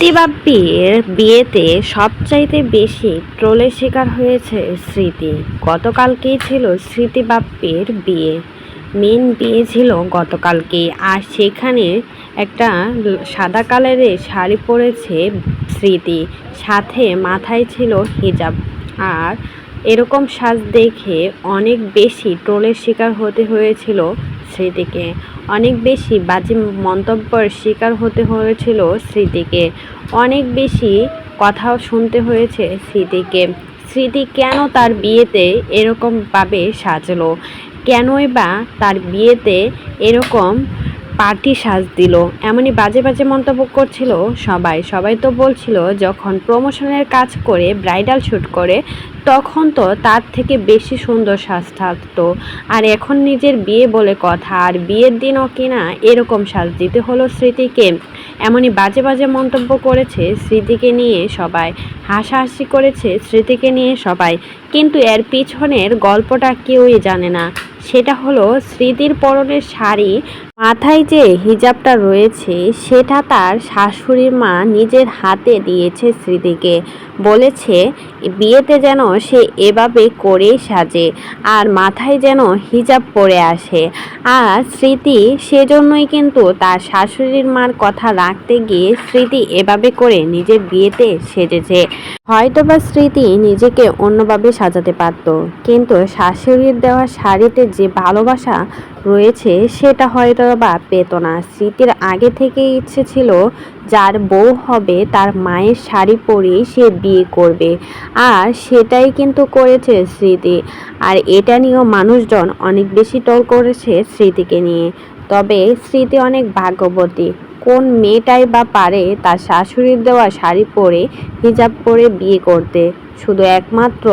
স্মৃতি বাপ্পির বিয়েতে সবচাইতে বেশি ট্রোলের শিকার হয়েছে স্মৃতি। গতকালকেই ছিল স্মৃতি বাপ্পির বিয়ে, মেন বিয়ে ছিল গতকালকেই। আর সেখানে একটা সাদা কালারের শাড়ি পরেছে স্মৃতি, সাথে মাথায় ছিল হিজাব। আর এরকম সাজ দেখে অনেক বেশি ট্রোলের শিকার হতে হয়েছিল স্মৃতিকে, অনেক বেশি বাজে মন্তব্যের শিকার হতে হয়েছিল স্মৃতিকে, অনেক বেশি কথাও শুনতে হয়েছে স্মৃতিকে। স্মৃতি কেন তার বিয়েতে এরকমভাবে সাজলো, কেনই বা তার বিয়েতে এরকম পার্টি সাজ দিল, এমনই বাজে বাজে মন্তব্য করছিল সবাই তো বলছিল যখন প্রমোশনের কাজ করে ব্রাইডাল শ্যুট করে তখন তো তার থেকে বেশি সুন্দর সাজ থাকতো, আর এখন নিজের বিয়ে বলে কথা, আর বিয়ের দিনও কিনা এরকম সাজ দিতে হলো স্মৃতিকে। এমনই বাজে বাজে মন্তব্য করেছে স্মৃতিকে নিয়ে সবাই, হাসাহাসি করেছে স্মৃতিকে নিয়ে সবাই, কিন্তু এর পিছনের গল্পটা কেউই জানে না। সেটা হলো স্মৃতির পরনের শাড়ি, মাথায় যে হিজাবটা রয়েছে সেটা তার শাশুড়ির মা নিজের হাতে দিয়েছে স্মৃতিকে, বলেছে বিয়েতে যেন সে এভাবে করেই সাজে আর মাথায় যেন হিজাব পরে আসে। আর স্মৃতি সেজন্যই কিন্তু তার শাশুড়ির মার কথা রাখতে গিয়ে স্মৃতি এভাবে করে নিজের বিয়েতে সেজেছে। হয়তোবা স্মৃতি নিজেকে অন্যভাবে সাজাতে পারত, কিন্তু শাশুড়ির দেওয়া শাড়িতে যে ভালোবাসা রয়েছে সেটা হয়তো বা পেত না। স্মৃতির আগে থেকেই ইচ্ছে ছিল যার বউ হবে তার মায়ের শাড়ি পরেই সে বিয়ে করবে, আর সেটাই কিন্তু করেছে স্মৃতি। আর এটা নিয়েও মানুষজন অনেক বেশি ট্রোল করেছে স্মৃতিকে নিয়ে। তবে স্মৃতি অনেক ভাগ্যবতী, কোন মেয়েটাই বা পারে তার শাশুড়ির দেওয়া শাড়ি পরে হিজাব পরে বিয়ে করতে। শুধু একমাত্র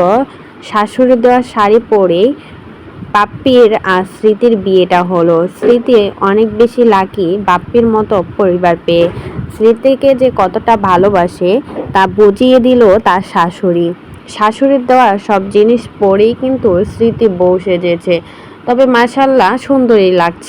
শাশুড়ির দেওয়া শাড়ি পরেই বাপ্পির আর স্মৃতির বিয়েটা হলো। স্মৃতি অনেক বেশি লাকি বাপ্পির মতো পরিবার পেয়ে। স্মৃতিকে যে কতটা ভালোবাসে তা বুঝিয়ে দিল তার শাশুড়ির দেওয়া সব জিনিস পরেই কিন্তু স্মৃতি বউ সেজেছে। তবে মাশাআল্লাহ সুন্দরই লাগছে।